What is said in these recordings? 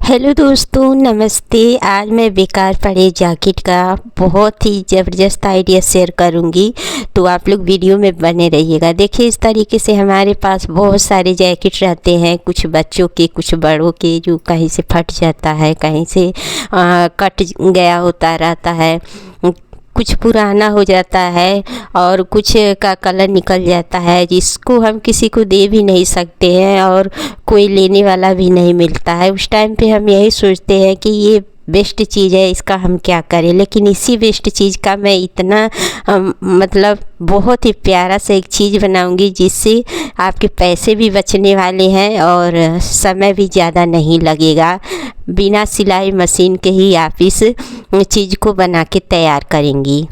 Hello दोस्तों, नमस्ते। आज मैं बेकार पड़े जैकेट का बहुत ही ज़बरदस्त आइडिया शेयर करूंगी, तो आप लोग वीडियो में बने रहिएगा। देखिए, इस तरीके से हमारे पास बहुत सारे जैकेट रहते हैं, कुछ बच्चों के, कुछ बड़ों के, जो कहीं से फट जाता है, कहीं से कट गया होता रहता है, कुछ पुराना हो जाता है और कुछ का कलर निकल जाता है, जिसको हम किसी को दे भी नहीं सकते हैं और कोई लेने वाला भी नहीं मिलता है। उस टाइम पे हम यही सोचते हैं कि ये बेस्ट चीज़ है, इसका हम क्या करें। लेकिन इसी बेस्ट चीज़ का मैं इतना मतलब बहुत ही प्यारा सा एक चीज़ बनाऊंगी, जिससे आपके पैसे भी बचने वाले हैं और समय भी ज़्यादा नहीं लगेगा। बिना सिलाई मशीन के ही आप इस चीज़ को बना के तैयार करेंगी।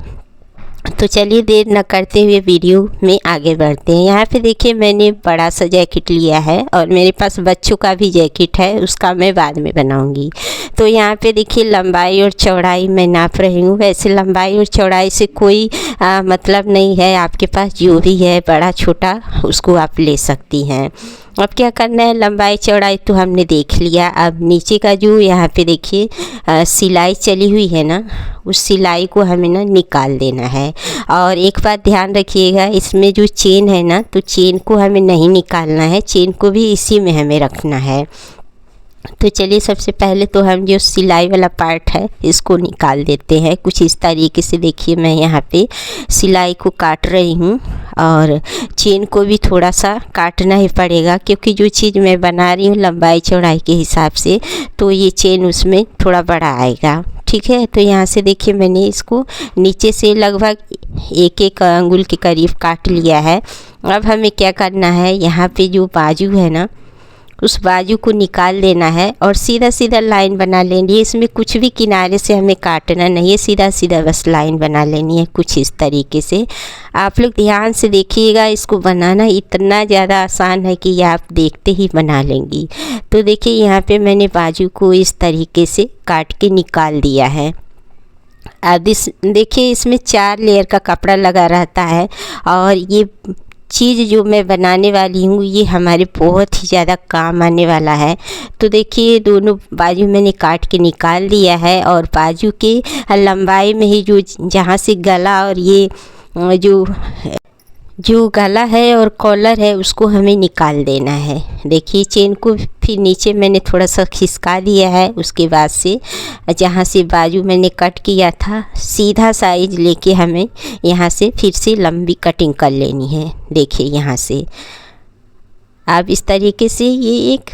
तो चलिए देर न करते हुए वीडियो में आगे बढ़ते हैं। यहाँ पे देखिए, मैंने बड़ा सा जैकेट लिया है और मेरे पास बच्चों का भी जैकेट है, उसका मैं बाद में बनाऊंगी। तो यहाँ पे देखिए, लंबाई और चौड़ाई मैं नाप रही हूँ। वैसे लंबाई और चौड़ाई से कोई मतलब नहीं है, आपके पास जो भी है बड़ा छोटा उसको आप ले सकती हैं। अब क्या करना है, लंबाई चौड़ाई तो हमने देख लिया। अब नीचे का जो यहाँ पे देखिए सिलाई चली हुई है ना, उस सिलाई को हमें ना निकाल देना है। और एक बात ध्यान रखिएगा, इसमें जो चेन है ना, तो चेन को हमें नहीं निकालना है, चेन को भी इसी में हमें रखना है। तो चलिए, सबसे पहले तो हम जो सिलाई वाला पार्ट है इसको निकाल देते हैं। कुछ इस तरीके से देखिए, मैं यहाँ पे सिलाई को काट रही हूँ और चेन को भी थोड़ा सा काटना ही पड़ेगा, क्योंकि जो चीज़ मैं बना रही हूँ लंबाई चौड़ाई के हिसाब से, तो ये चेन उसमें थोड़ा बड़ा आएगा। ठीक है, तो यहाँ से देखिए, मैंने इसको नीचे से लगभग एक एक अंगुल के करीब काट लिया है। अब हमें क्या करना है, यहाँ पे जो बाजू है ना, उस बाजू को निकाल देना है और सीधा सीधा लाइन बना लेनी है। इसमें कुछ भी किनारे से हमें काटना नहीं है, सीधा सीधा बस लाइन बना लेनी है, कुछ इस तरीके से। आप लोग ध्यान से देखिएगा, इसको बनाना इतना ज़्यादा आसान है कि आप देखते ही बना लेंगी। तो देखिए, यहाँ पे मैंने बाजू को इस तरीके से काट के निकाल दिया है। अब इस देखिए, इसमें 4 लेयर का कपड़ा लगा रहता है और ये चीज़ जो मैं बनाने वाली हूँ ये हमारे बहुत ही ज़्यादा काम आने वाला है। तो देखिए, दोनों बाजू मैंने काट के निकाल दिया है और बाजू के लंबाई में ही जो जहाँ से गला और ये जो गला है और कॉलर है उसको हमें निकाल देना है। देखिए, चेन को फिर नीचे मैंने थोड़ा सा खिसका दिया है। उसके बाद से जहाँ से बाजू मैंने कट किया था, सीधा साइज लेके हमें यहाँ से फिर से लंबी कटिंग कर लेनी है। देखिए, यहाँ से अब इस तरीके से ये एक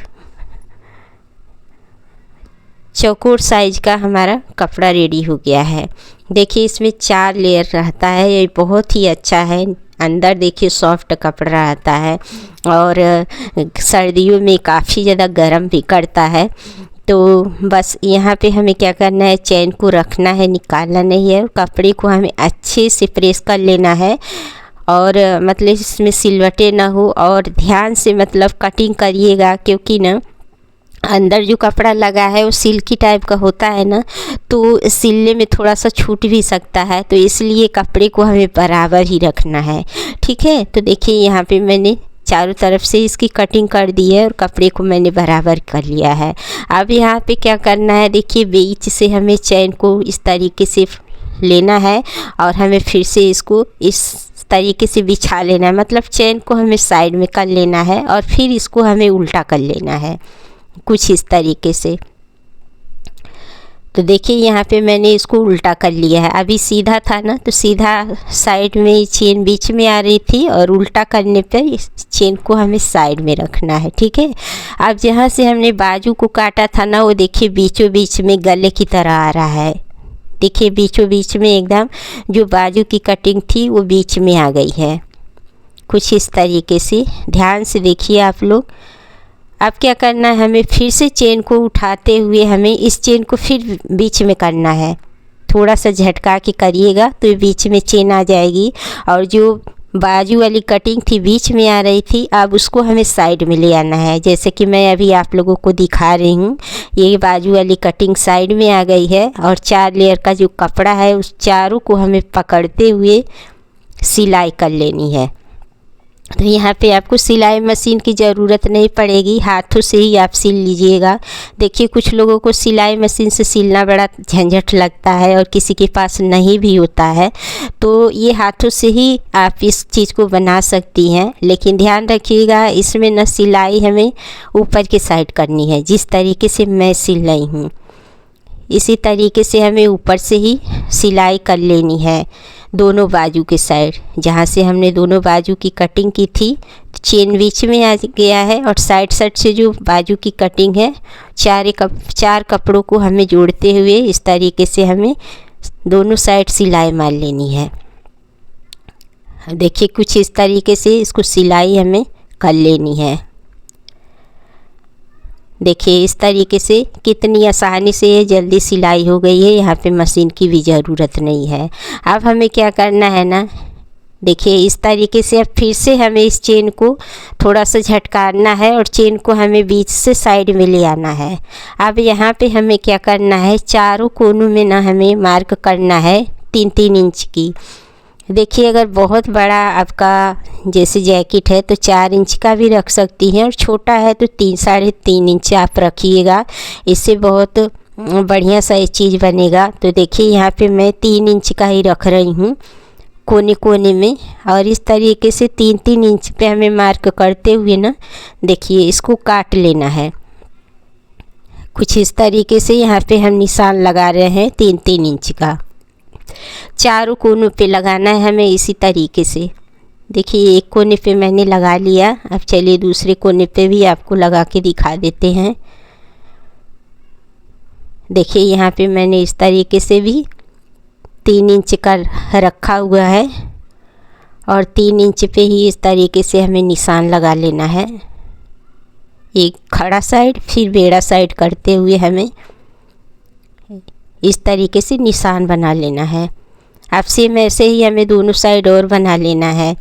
चौकोर साइज का हमारा कपड़ा रेडी हो गया है। देखिए, इसमें 4 लेयर रहता है, ये बहुत ही अच्छा है। अंदर देखिए सॉफ्ट कपड़ा रहता है और सर्दियों में काफ़ी ज़्यादा गर्म भी करता है। तो बस यहाँ पे हमें क्या करना है, चेन को रखना है, निकालना नहीं है। और कपड़े को हमें अच्छे से प्रेस कर लेना है और मतलब इसमें सिलवटें ना हो, और ध्यान से मतलब कटिंग करिएगा, क्योंकि ना अंदर जो कपड़ा लगा है वो सिल्की टाइप का होता है ना, तो सिलने में थोड़ा सा छूट भी सकता है। तो इसलिए कपड़े को हमें बराबर ही रखना है। ठीक है, तो देखिए, यहाँ पे मैंने चारों तरफ से इसकी कटिंग कर दी है और कपड़े को मैंने बराबर कर लिया है। अब यहाँ पे क्या करना है, देखिए, बीच से हमें चैन को इस तरीके से लेना है और हमें फिर से इसको इस तरीके से बिछा लेना है। मतलब चैन को हमें साइड में कर लेना है और फिर इसको हमें उल्टा कर लेना है, कुछ इस तरीके से। तो देखिए, यहाँ पे मैंने इसको उल्टा कर लिया है। अभी सीधा था ना, तो सीधा साइड में चेन बीच में आ रही थी और उल्टा करने पर इस चेन को हमें साइड में रखना है। ठीक है, अब जहाँ से हमने बाजू को काटा था ना, वो देखिए बीचों बीच में गले की तरह आ रहा है। देखिए, बीचों बीच में एकदम जो बाजू की कटिंग थी वो बीच में आ गई है, कुछ इस तरीके से। ध्यान से देखिए आप लोग। अब क्या करना है, हमें फिर से चेन को उठाते हुए हमें इस चेन को फिर बीच में करना है। थोड़ा सा झटका के करिएगा तो ये बीच में चेन आ जाएगी, और जो बाजू वाली कटिंग थी बीच में आ रही थी, अब उसको हमें साइड में ले आना है। जैसे कि मैं अभी आप लोगों को दिखा रही हूँ, ये बाजू वाली कटिंग साइड में आ गई है और 4 लेयर का जो कपड़ा है उस चारों को हमें पकड़ते हुए सिलाई कर लेनी है। तो यहाँ पे आपको सिलाई मशीन की ज़रूरत नहीं पड़ेगी, हाथों से ही आप सिल लीजिएगा। देखिए कुछ लोगों को सिलाई मशीन से सिलना बड़ा झंझट लगता है और किसी के पास नहीं भी होता है, तो ये हाथों से ही आप इस चीज़ को बना सकती हैं। लेकिन ध्यान रखिएगा इसमें न सिलाई हमें ऊपर की साइड करनी है, जिस तरीके से मैं सिल रही हूँ इसी तरीके से हमें ऊपर से ही सिलाई कर लेनी है दोनों बाजू के साइड। जहाँ से हमने दोनों बाजू की कटिंग की थी चेन बीच में आ गया है और साइड से जो बाजू की कटिंग है चार कपड़ों को हमें जोड़ते हुए इस तरीके से हमें दोनों साइड सिलाई मार लेनी है। देखिए कुछ इस तरीके से इसको सिलाई हमें कर लेनी है। देखिए इस तरीके से कितनी आसानी से ये जल्दी सिलाई हो गई है, यहाँ पे मशीन की भी ज़रूरत नहीं है। अब हमें क्या करना है ना, देखिए इस तरीके से अब फिर से हमें इस चेन को थोड़ा सा झटकारना है और चेन को हमें बीच से साइड में ले आना है। अब यहाँ पे हमें क्या करना है, चारों कोनों में ना हमें मार्क करना है 3-3 इंच की। देखिए अगर बहुत बड़ा आपका जैसे जैकेट है तो 4 इंच का भी रख सकती हैं और छोटा है तो 3-3.5 इंच आप रखिएगा, इससे बहुत बढ़िया सा ये चीज़ बनेगा। तो देखिए यहाँ पे मैं 3 इंच का ही रख रही हूँ कोने कोने में, और इस तरीके से 3-3 इंच पे हमें मार्क करते हुए ना देखिए इसको काट लेना है। कुछ इस तरीके से यहाँ पे हम निशान लगा रहे हैं 3-3 इंच का, चारों कोनों पे लगाना है हमें इसी तरीके से। देखिए एक कोने पे मैंने लगा लिया, अब चलिए दूसरे कोने पे भी आपको लगा के दिखा देते हैं। देखिए यहाँ पे मैंने इस तरीके से भी 3 इंच का रखा हुआ है और 3 इंच पे ही इस तरीके से हमें निशान लगा लेना है। एक खड़ा साइड फिर बेड़ा साइड करते हुए हमें इस तरीके से निशान बना लेना है। अब सेम ऐसे ही हमें दोनों साइड और बना लेना है।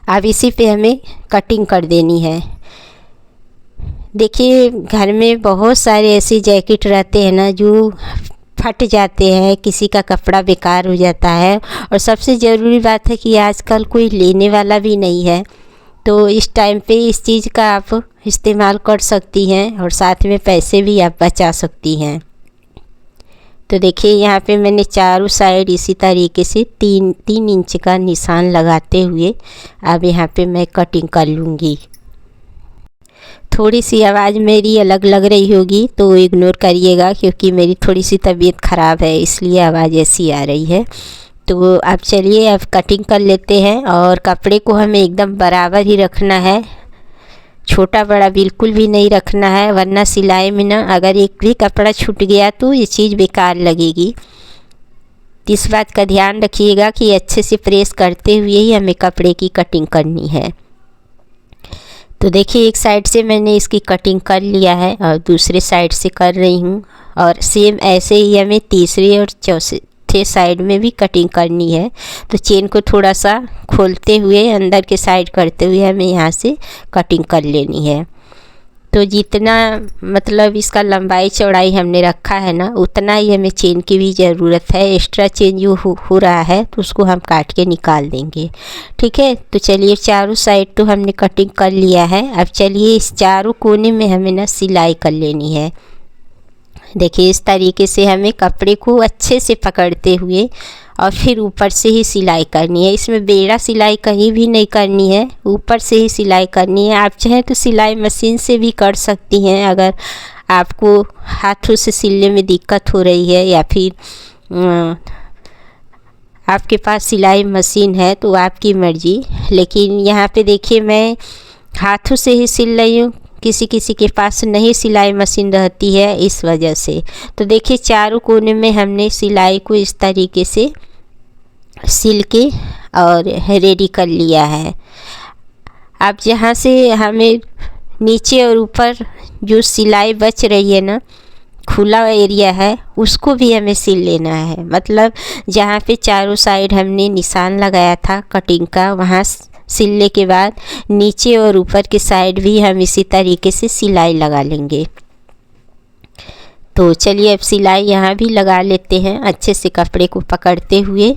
अब इसी पे हमें कटिंग कर देनी है। देखिए घर में बहुत सारे ऐसे जैकेट रहते हैं ना जो फट जाते हैं, किसी का कपड़ा बेकार हो जाता है, और सबसे ज़रूरी बात है कि आजकल कोई लेने वाला भी नहीं है। तो इस टाइम पे इस चीज़ का आप इस्तेमाल कर सकती हैं और साथ में पैसे भी आप बचा सकती हैं। तो देखिए यहाँ पे मैंने चारों साइड इसी तरीके से 3-3 इंच का निशान लगाते हुए अब यहाँ पे मैं कटिंग कर लूँगी। थोड़ी सी आवाज़ मेरी अलग लग रही होगी तो इग्नोर करिएगा, क्योंकि मेरी थोड़ी सी तबीयत ख़राब है इसलिए आवाज़ ऐसी आ रही है। तो अब चलिए अब कटिंग कर लेते हैं, और कपड़े को हमें एकदम बराबर ही रखना है, छोटा बड़ा बिल्कुल भी नहीं रखना है, वरना सिलाई में ना अगर एक भी कपड़ा छूट गया तो ये चीज़ बेकार लगेगी। इस बात का ध्यान रखिएगा कि अच्छे से प्रेस करते हुए ही हमें कपड़े की कटिंग करनी है। तो देखिए एक साइड से मैंने इसकी कटिंग कर लिया है और दूसरे साइड से कर रही हूँ, और सेम ऐसे ही हमें तीसरे और चौथे साइड में भी कटिंग करनी है। तो चेन को थोड़ा सा खोलते हुए अंदर के साइड करते हुए हमें यहाँ से कटिंग कर लेनी है। तो जितना मतलब इसका लंबाई चौड़ाई हमने रखा है ना उतना ही हमें चेन की भी ज़रूरत है। एक्स्ट्रा चेन जो हो रहा है तो उसको हम काट के निकाल देंगे, ठीक है। तो चलिए चारों साइड तो हमने कटिंग कर लिया है। अब चलिए इस चारों कोने में हमें ना सिलाई कर लेनी है। देखिए इस तरीके से हमें कपड़े को अच्छे से पकड़ते हुए और फिर ऊपर से ही सिलाई करनी है। इसमें बेड़ा सिलाई कहीं भी नहीं करनी है, ऊपर से ही सिलाई करनी है। आप चाहें तो सिलाई मशीन से भी कर सकती हैं, अगर आपको हाथों से सिलने में दिक्कत हो रही है या फिर आपके पास सिलाई मशीन है तो आपकी मर्ज़ी। लेकिन यहाँ पे देखिए मैं हाथों से ही सिल रही हूँ, किसी किसी के पास नहीं सिलाई मशीन रहती है इस वजह से। तो देखिए चारों कोने में हमने सिलाई को इस तरीके से सिल के और रेडी कर लिया है। अब जहाँ से हमें नीचे और ऊपर जो सिलाई बच रही है ना, खुला एरिया है, उसको भी हमें सिल लेना है। मतलब जहाँ पे चारों साइड हमने निशान लगाया था कटिंग का, वहाँ सिलने के बाद नीचे और ऊपर के साइड भी हम इसी तरीके से सिलाई लगा लेंगे। तो चलिए अब सिलाई यहाँ भी लगा लेते हैं अच्छे से कपड़े को पकड़ते हुए।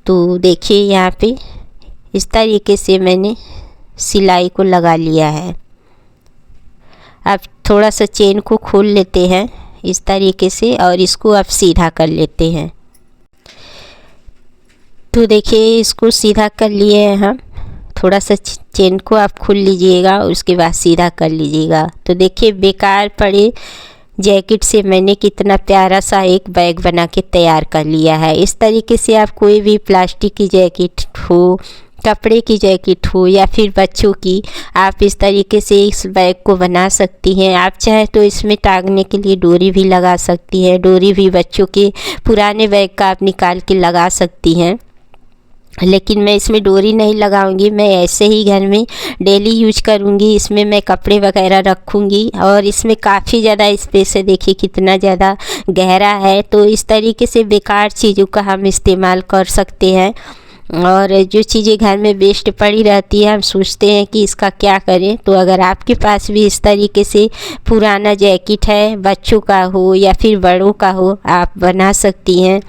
तो देखिए यहाँ पे इस तरीके से मैंने सिलाई को लगा लिया है। अब थोड़ा सा चेन को खोल लेते हैं इस तरीके से और इसको अब सीधा कर लेते हैं। तो देखिए इसको सीधा कर लिए हैं हम। थोड़ा सा चेन को आप खोल लीजिएगा और उसके बाद सीधा कर लीजिएगा। तो देखिए बेकार पड़े जैकेट से मैंने कितना प्यारा सा एक बैग बना के तैयार कर लिया है। इस तरीके से आप कोई भी प्लास्टिक की जैकेट हो, कपड़े की जैकेट हो या फिर बच्चों की, आप इस तरीके से इस बैग को बना सकती हैं। आप चाहे तो इसमें टांगने के लिए डोरी भी लगा सकती हैं। डोरी भी बच्चों के पुराने बैग का आप निकाल के लगा सकती हैं, लेकिन मैं इसमें डोरी नहीं लगाऊंगी। मैं ऐसे ही घर में डेली यूज करूंगी। इसमें मैं कपड़े वगैरह रखूंगी और इसमें काफ़ी ज़्यादा स्पेस है। देखिए कितना ज़्यादा गहरा है। तो इस तरीके से बेकार चीज़ों का हम इस्तेमाल कर सकते हैं और जो चीज़ें घर में वेस्ट पड़ी रहती है हम सोचते हैं कि इसका क्या करें। तो अगर आपके पास भी इस तरीके से पुराना जैकेट है, बच्चों का हो या फिर बड़ों का हो, आप बना सकती हैं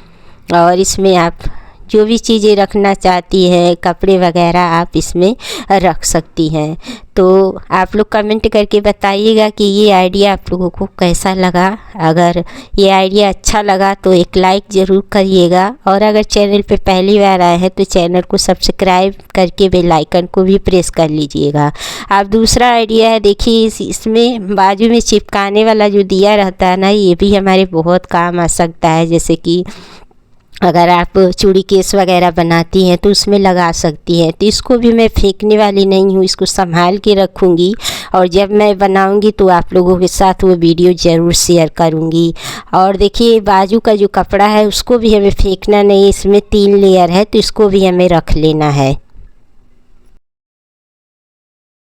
और इसमें आप जो भी चीज़ें रखना चाहती है, कपड़े वगैरह, आप इसमें रख सकती हैं। तो आप लोग कमेंट करके बताइएगा कि ये आइडिया आप लोगों को कैसा लगा। अगर ये आइडिया अच्छा लगा तो एक लाइक ज़रूर करिएगा और अगर चैनल पे पहली बार आए हैं तो चैनल को सब्सक्राइब करके बेल आइकन को भी प्रेस कर लीजिएगा। अब दूसरा आइडिया है, देखिए इसमें बाजू में चिपकाने वाला जो दिया रहता है ना, ये भी हमारे बहुत काम आ सकता है। जैसे कि अगर आप चूड़ी केस वगैरह बनाती हैं तो उसमें लगा सकती हैं। तो इसको भी मैं फेंकने वाली नहीं हूँ, इसको संभाल के रखूँगी और जब मैं बनाऊँगी तो आप लोगों के साथ वो वीडियो ज़रूर शेयर करूँगी। और देखिए बाजू का जो कपड़ा है उसको भी हमें फेंकना नहीं है। इसमें 3 लेयर है तो इसको भी हमें रख लेना है।